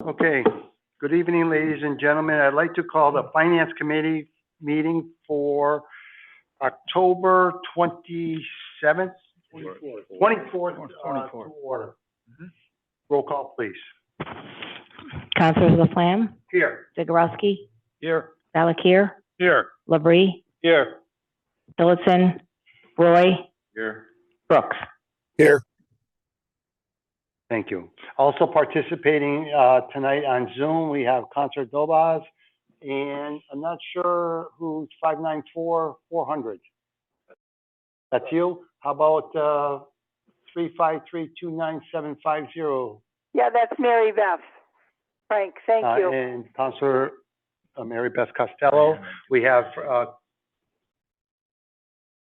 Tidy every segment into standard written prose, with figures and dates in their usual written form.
Okay, good evening, ladies and gentlemen. I'd like to call the Finance Committee meeting for October 27th? 24th, to order. Roll call, please. Councilors Laflamme, Here. Zagorowski, Here. Valakir, Here. Labrie, Here. Tillotson, Roy, Here. Brooks. Here. Thank you. Also participating tonight on Zoom, we have Councilor Dobaz, and I'm not sure who's 594-400. That's you? How about 353-29750? Yeah, that's Mary Beth. Frank, thank you. And Councilor Mary Beth Costello. We have,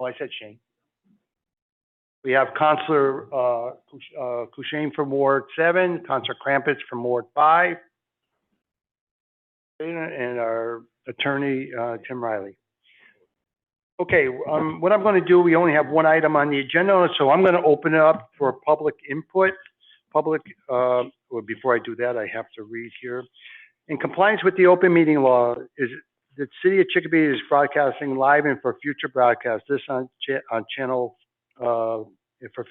I said Shane. We have Councilor Kushain from Ward 7, Councilor Krampus from Ward 5, and our attorney, Tim Riley. Okay, what I'm going to do, we only have one item on the agenda, so I'm going to open it up for public input. Well, before I do that, I have to read here. In compliance with the open meeting law, the City of Chicopee is broadcasting live and for future broadcast. This on channel for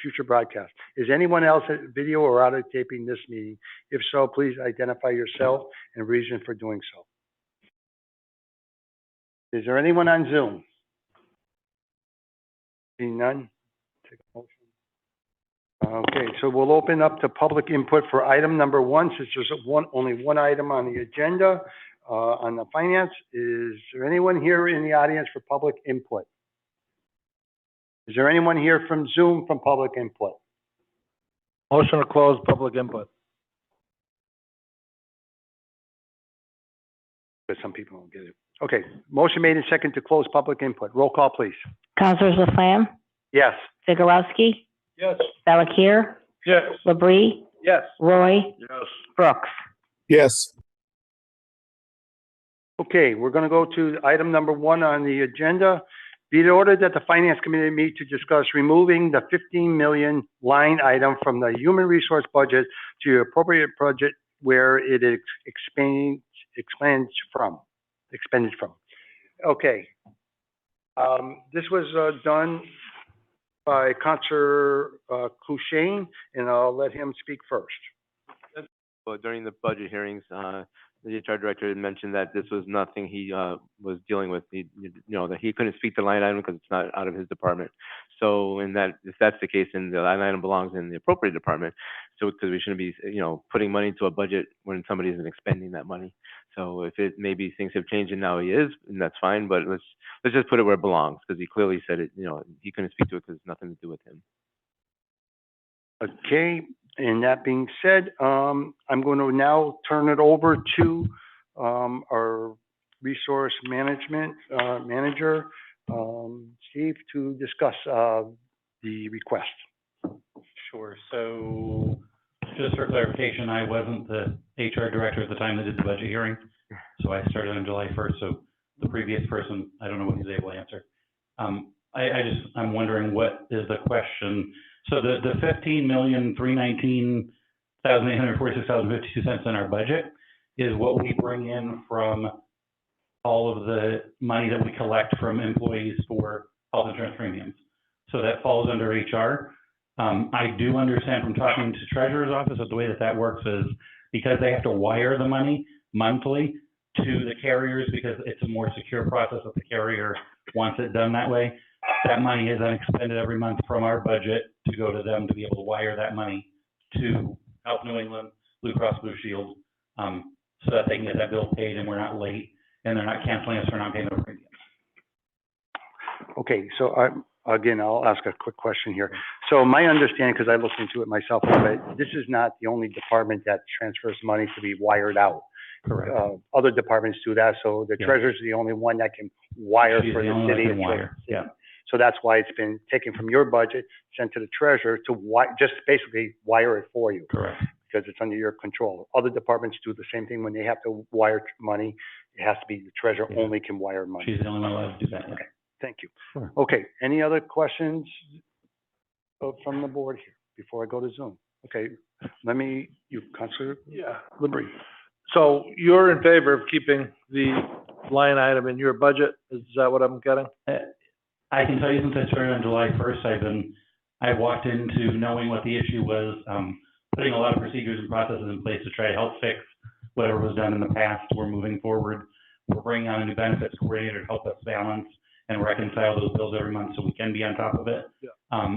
future broadcast. Is anyone else at video or audio taping this meeting? If so, please identify yourself and reason for doing so. Is there anyone on Zoom? Seeing none? Take a motion. Okay, so we'll open up to public input for item number 1, since there's only one item on the agenda on the finance. Is there anyone here in the audience for public input? Is there anyone here from Zoom from public input? Motion to close public input. But some people don't get it. Okay, motion made and second to close public input. Roll call, please. Councilors Laflamme, Yes. Zagorowski, Yes. Valakir, Yes. Labrie, Yes. Roy, Yes. Brooks. Yes. Okay, we're going to go to item number 1 on the agenda. Be it ordered that the Finance Committee meet to discuss removing the $15 million line item from the human resource budget to the appropriate budget where it is expended from. Okay. This was done by Councilor Kushain, and I'll let him speak first. Well, during the budget hearings, the HR director had mentioned that this was nothing he was dealing with. That he couldn't speak to line item because it's not out of his department. So, if that's the case, then the line item belongs in the appropriate department. So, because we shouldn't be, putting money into a budget when somebody isn't expending that money. So, if it maybe things have changed and now he is, and that's fine. But let's just put it where it belongs, because he clearly said it. He couldn't speak to it because it's nothing to do with him. Okay, and that being said, I'm going to now turn it over to our resource management manager, Steve, to discuss the request. Sure. So just for clarification, I wasn't the HR director at the time that did the budget hearing. So I started on July 1st. So the previous person, I don't know what he's able to answer. I'm wondering, what is the question? So the $15,319,846.52 in our budget is what we bring in from all of the money that we collect from employees for health insurance premiums. So that falls under HR. I do understand from talking to Treasurer's office that the way that works is because they have to wire the money monthly to the carriers, because it's a more secure process if the carrier wants it done that way. That money is then expended every month from our budget to go to them to be able to wire that money to Health New England, Blue Cross Blue Shield, so that they can get that bill paid and we're not late and they're not canceling us for not paying their premiums. Okay, so again, I'll ask a quick question here. So my understanding, because I looked into it myself, but this is not the only department that transfers money to be wired out. Correct. Other departments do that, so the treasurer's the only one that can wire She's for the the only one city. that can wire. Yeah. So that's why it's been taken from your budget, sent to the treasurer to just basically wire it for you. Correct. Because it's under your control. Other departments do the same thing. When they have to wire money, it has to be the treasurer only can wire money. She's the only one allowed to do that. Yeah. Okay, thank you. Sure. Okay, any other questions from the board here before I go to Zoom? Okay, Councilor Labrie. So you're in favor of keeping the line item in your budget? Is that what I'm getting? I can tell you since I started on July 1st, I walked into knowing what the issue was, putting a lot of procedures and processes in place to try to help fix whatever was done in the past. We're moving forward. We're bringing on a new benefits coordinator to help us balance and reconcile those bills every month so we can be on top of it. Yeah.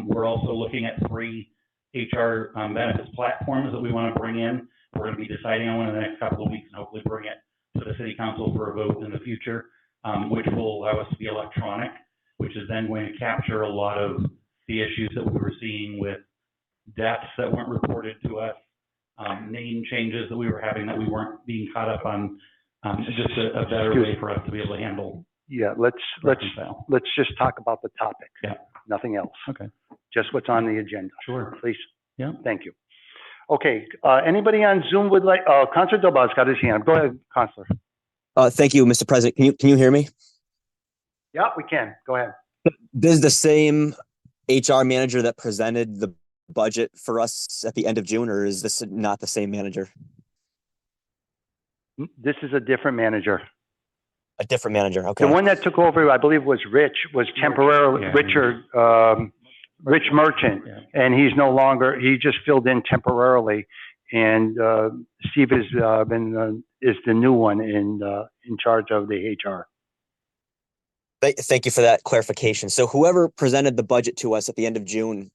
We're also looking at 3 HR benefits platforms that we want to bring in. We're going to be deciding on one in the next couple of weeks and hopefully bring it to the city council for a vote in the future, which will allow us to be electronic, which is then going to capture a lot of the issues that we were seeing with deaths that weren't reported to us, name changes that we were having that we weren't being caught up on. Just a better way for us to be able to handle. Yeah, let's just talk about the topic. Yeah. Nothing else. Okay. Just what's on the agenda. Sure. Please. Yeah. Thank you. Okay, anybody on Zoom would like, Counselor Dobas got his hand. Go ahead, Counselor. Thank you, Mr. President. Can you hear me? Yeah, we can. Go ahead. This is the same HR manager that presented the budget for us at the end of June, or is this not the same manager? This is a different manager. A different manager, okay. The one that took over, I believe, was temporarily, Yeah. Rich Merchant, Yeah. and he's no longer, he just filled in temporarily. And Steve is the new one in charge of the HR. Thank you for that clarification. So whoever presented the budget to us at the end of June,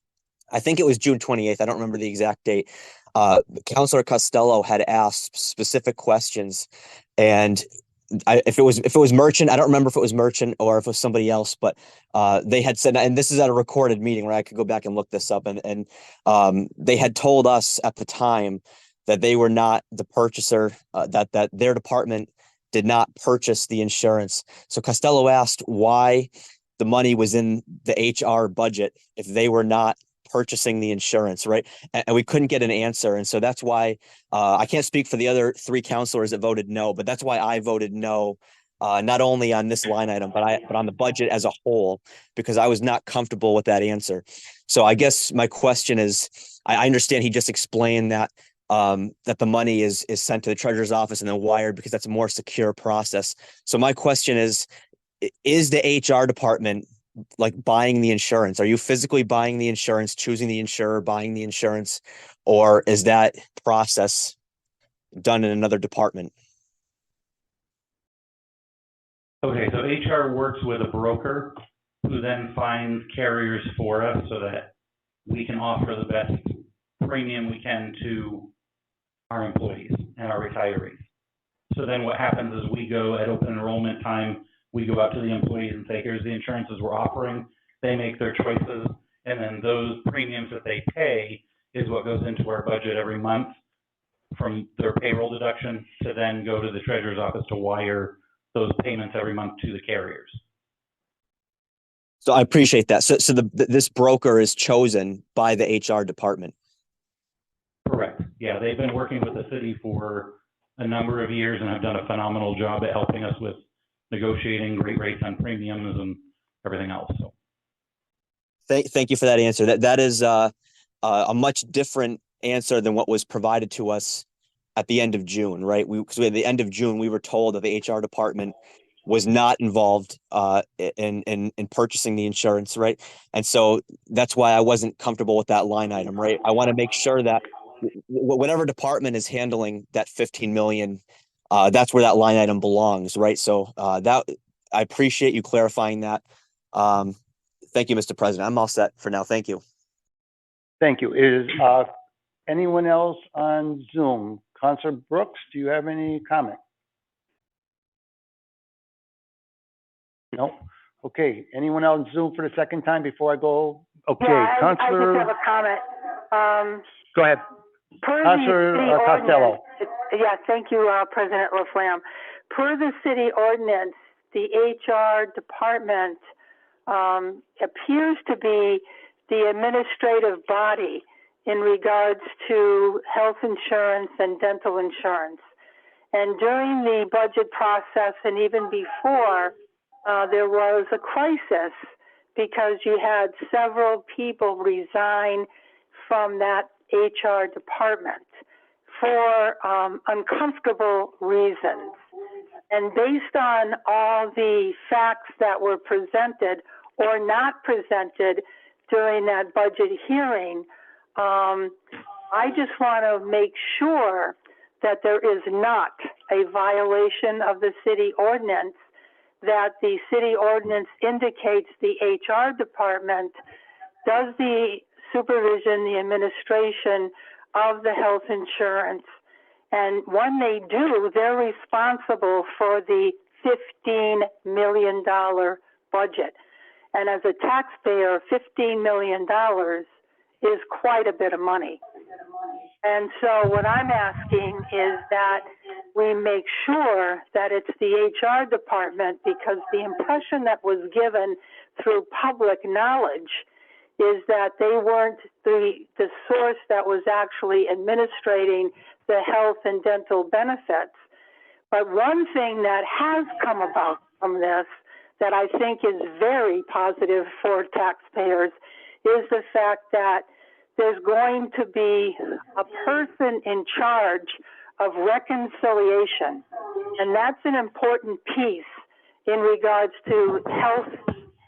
I think it was June 28th, I don't remember the exact date, Councilor Costello had asked specific questions, and if it was Merchant, I don't remember if it was Merchant or if it was somebody else, but they had said, and this is at a recorded meeting where I could go back and look this up, and they had told us at the time that they were not the purchaser, that their department did not purchase the insurance. So Costello asked why the money was in the HR budget if they were not purchasing the insurance, right? And we couldn't get an answer. And so that's why I can't speak for the other 3 counselors that voted no, but that's why I voted no, not only on this line item, but on the budget as a whole, because I was not comfortable with that answer. So I guess my question is, I understand he just explained that that the money is sent to the treasurer's office and then wired because that's a more secure process. So my question is the HR department like buying the insurance? Are you physically buying the insurance, choosing the insurer, buying the insurance, or is that process done in another department? Okay, so HR works with a broker who then finds carriers for us so that we can offer the best premium we can to our employees and our retirees. So then what happens is we go at open enrollment time, we go out to the employees and say, here's the insurances we're offering. They make their choices, and then those premiums that they pay is what goes into our budget every month from their payroll deduction to then go to the treasurer's office to wire those payments every month to the carriers. So I appreciate that. So this broker is chosen by the HR department. Correct. Yeah, they've been working with the city for a number of years and have done a phenomenal job at helping us with negotiating great rates on premiums and everything else. So, thank you for that answer. That is a much different answer than what was provided to us at the end of June, right? Because at the end of June, we were told that the HR department was not involved in purchasing the insurance, right? And so that's why I wasn't comfortable with that line item, right? I want to make sure that whatever department is handling that 15 million, that's where that line item belongs, right? So that I appreciate you clarifying that. Thank you, Mr. President. I'm all set for now. Thank you. Thank you. Is anyone else on Zoom? Counselor Brooks, do you have any comment? No? Okay. Anyone else on Zoom for the second time before I go? Okay, Yeah, I Counselor. just have a comment. Go ahead. Per the Counselor city Costello. ordinance- Yeah, thank you, President Laflamme. Per the city ordinance, the HR department appears to be the administrative body in regards to health insurance and dental insurance. And during the budget process and even before, there was a crisis because you had several people resign from that HR department for uncomfortable reasons. And based on all the facts that were presented or not presented during that budget hearing, I just want to make sure that there is not a violation of the city ordinance, that the city ordinance indicates the HR department does the supervision, the administration of the health insurance. And when they do, they're responsible for the $15 million budget. And as a taxpayer, $15 million is quite a bit of money. And so what I'm asking is that we make sure that it's the HR department, because the impression that was given through public knowledge is that they weren't the source that was actually administrating the health and dental benefits. But one thing that has come about from this that I think is very positive for taxpayers is the fact that there's going to be a person in charge of reconciliation. And that's an important piece in regards to health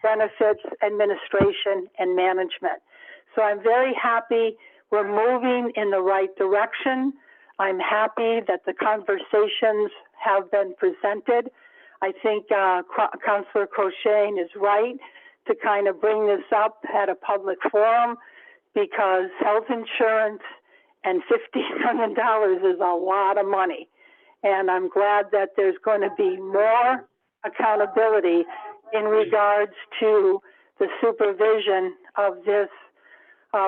benefits administration and management. So I'm very happy we're moving in the right direction. I'm happy that the conversations have been presented. I think Councilor Crochane is right to kind of bring this up at a public forum, because health insurance and $15 million is a lot of money. And I'm glad that there's going to be more accountability in regards to the supervision of this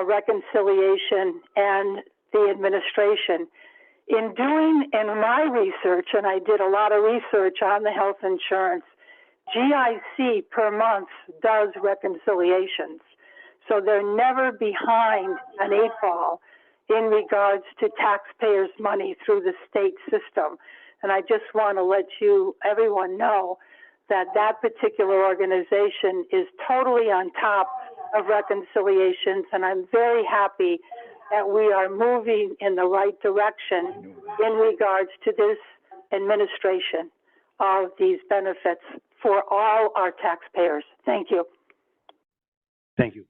reconciliation and the administration. In my research, and I did a lot of research on the health insurance, GIC per month does reconciliations. So they're never behind an 8 ball in regards to taxpayers' money through the state system. And I just want to let everyone know that that particular organization is totally on top of reconciliations, and I'm very happy that we are moving in the right direction in regards to this administration of these benefits for all our taxpayers. Thank you. Thank you.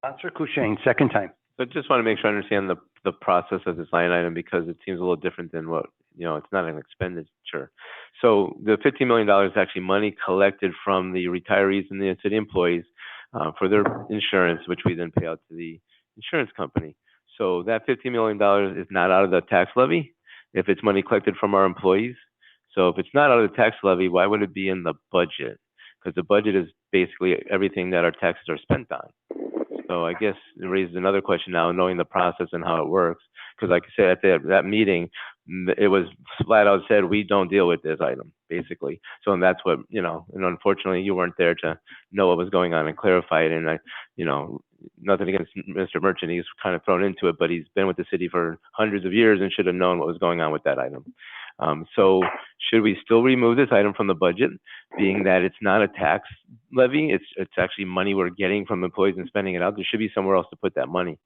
Councilor Kushein, second time. So I just want to make sure I understand the process of this line item, because it seems a little different than what, it's not an expenditure. So the $15 million is actually money collected from the retirees and the city employees for their insurance, which we then pay out to the insurance company. So that $15 million is not out of the tax levy if it's money collected from our employees. So if it's not out of the tax levy, why would it be in the budget? Because the budget is basically everything that our taxes are spent on. So I guess it raises another question now, knowing the process and how it works. Because like I said, at that meeting, it was flat out said, we don't deal with this item, basically. So and that's what, and unfortunately you weren't there to know what was going on and clarify it. And nothing against Mr. Merchant, he's kind of thrown into it, but he's been with the city for hundreds of years and should have known what was going on with that item. So should we still remove this item from the budget, being that it's not a tax levy, it's actually money we're getting from employees and spending it out? There should be somewhere else to put that money,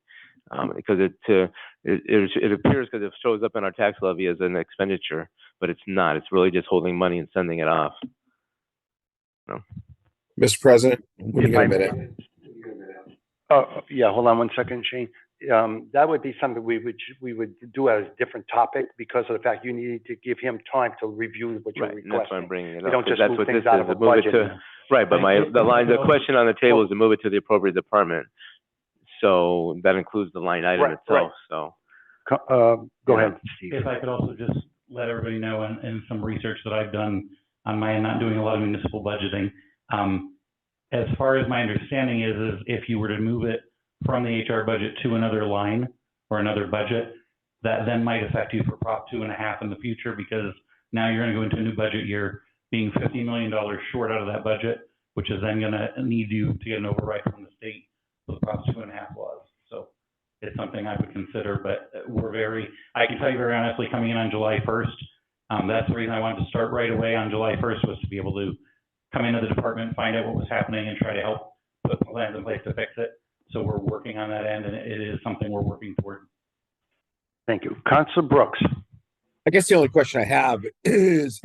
because it appears, because it shows up in our tax levy as an expenditure, but it's not. It's really just holding money and sending it off. Mr. President, when you get a minute. Yeah, hold on one second, Shane. That would be something we would do as a different topic, because of the fact you need to give him time to review what you're requesting. That's why I'm bringing it up. You don't just that's move what things this out is, of a to move it budget. to, right, but the question on the table is to move it to the appropriate department. So that includes the line item itself, so. Go ahead, Steve. If I could also just let everybody know, in some research that I've done on my end, not doing a lot of municipal budgeting, as far as my understanding is if you were to move it from the HR budget to another line or another budget, that then might affect you for Prop 2.5 in the future, because now you're going to go into a new budget year being $50 million short out of that budget, which is then going to need you to get an override from the state for the Prop 2.5 laws. So it's something I would consider, but I can tell you very honestly, coming in on July 1st, that's the reason I wanted to start right away on July 1st, was to be able to come into the department, find out what was happening, and try to help put plans in place to fix it. So we're working on that end, and it is something we're working toward. Thank you. Council Brooks. I guess the only question I have is,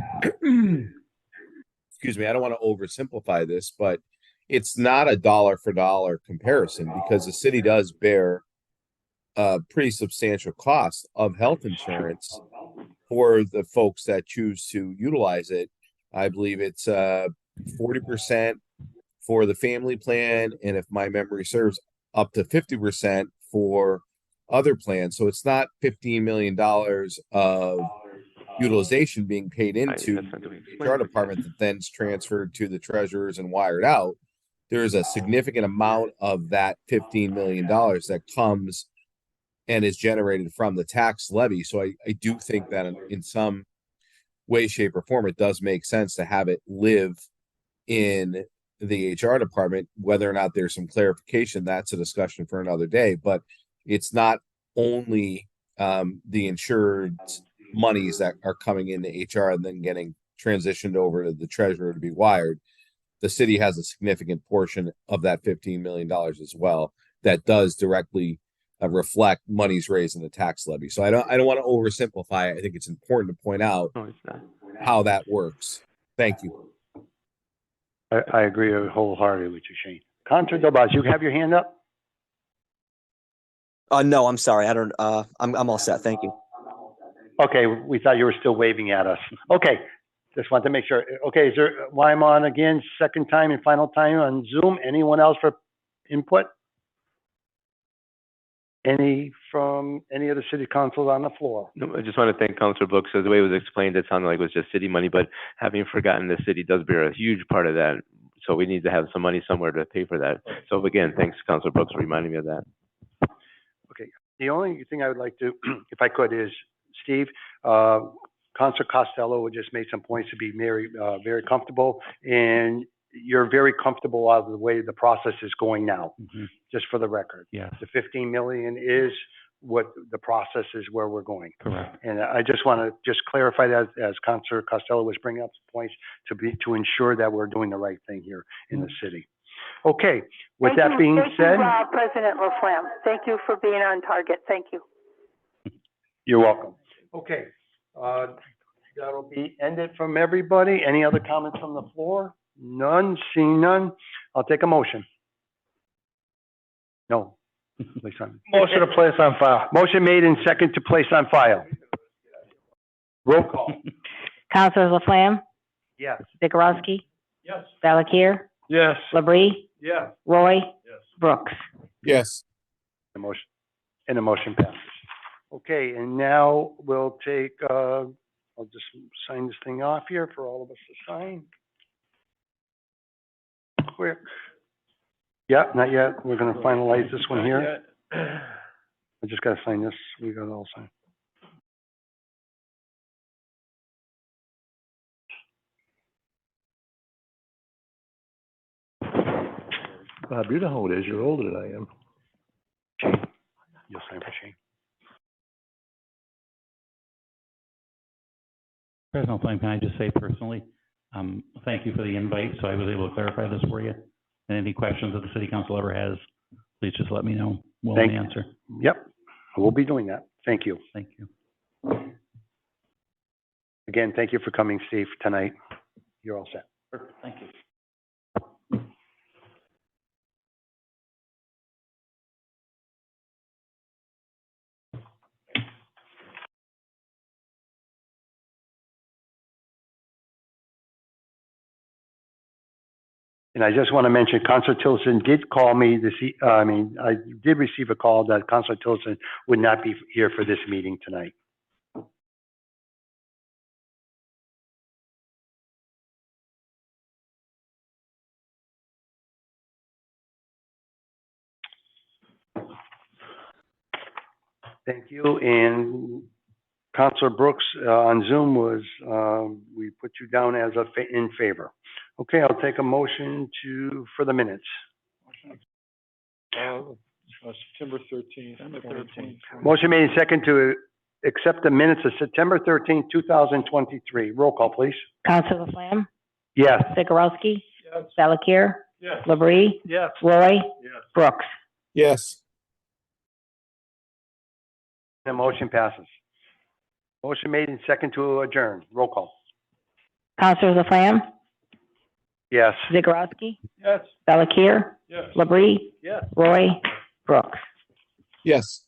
excuse me, I don't want to oversimplify this, but it's not a dollar for dollar comparison because the city does bear a pretty substantial cost of health insurance for the folks that choose to utilize it. I believe it's 40% for the family plan, and if my memory serves, up to 50% for other plans. So it's not $15 million of utilization being paid into the HR department that then's transferred to the treasurers and wired out. There's a significant amount of that $15 million that comes and is generated from the tax levy. So I do think that in some way, shape, or form, it does make sense to have it live in the HR department. Whether or not there's some clarification, that's a discussion for another day. But it's not only the insured monies that are coming into HR and then getting transitioned over to the treasurer to be wired. The city has a significant portion of that $15 million as well that does directly reflect monies raised in the tax levy. So I don't want to oversimplify it. I think it's important to point out how that works. Thank you. I agree wholeheartedly with you, Shane. Counselor Dobas, you have your hand up? No, I'm sorry. I don't, I'm all set. Thank you. Okay, we thought you were still waving at us. Okay, just want to make sure. Okay, is there, why I'm on again, second time and final time on Zoom? Anyone else for input? Any from any of the city councils on the floor? No, I just want to thank Councilor Brooks. So the way it was explained, it sounded like it was just city money, but having forgotten the city does bear a huge part of that. So we need to have some money somewhere to pay for that. So again, thanks, Councilor Brooks, for reminding me of that. Okay, the only thing I would like to, if I could, is Steve, Councilor Costello just made some points to be very comfortable, and you're very comfortable out of the way the process is going now, just for the record. Yes. The 15 million is what the process is where we're going. Correct. And I just want to just clarify that as Councilor Costello was bringing up some points to ensure that we're doing the right thing here in the city. Okay, with that being said. Thank you, President Laflamme. Thank you for being on target. Thank you. You're welcome. Okay, that'll be ended from everybody. Any other comments from the floor? None, seeing none. I'll take a motion. No. Motion to place on file. Motion made and second to place on file. Roll call. Councilors Laflamme, Yes. Zagorowski, Yes. Valakir, Yes. Labrie, Yes. Roy, Yes. Brooks. Yes. The motion passes. Okay, and now we'll take, I'll just sign this thing off here for all of us to sign. Quick. Yeah, not yet. We're gonna finalize this one here. I just gotta sign this. We gotta all sign. Bob, you know how it is. You're older than I am. Shane, you'll sign for Shane. President Flynn, can I just say personally, thank you for the invite, so I was able to clarify this for you. And any questions that the city council ever has, please just let me know. We'll answer. Yep, we'll be doing that. Thank you. Thank you. Again, thank you for coming, Steve, tonight. You're all set. Perfect. Thank you. And I just want to mention, Councilor Tilson did call me I did receive a call that Councilor Tilson would not be here for this meeting tonight. Thank you. And Councilor Brooks on Zoom was, we put you down as in favor. Okay, I'll take a motion for the minutes. September 13th. Motion made and second to accept the minutes of September 13th, 2023. Roll call, please. Councilor Laflamme, Yes. Zagorowski, Yes. Valakir, Yes. Labrie, Yes. Roy, Yes. Brooks. Yes. The motion passes. Motion made and second to adjourn. Roll call. Counselor Laflamme? Yes. Zagorowski? Yes. Valakir? Yes. Labrie? Yes. Roy? Brooks? Yes.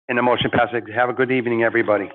And the motion passes. Have a good evening, everybody.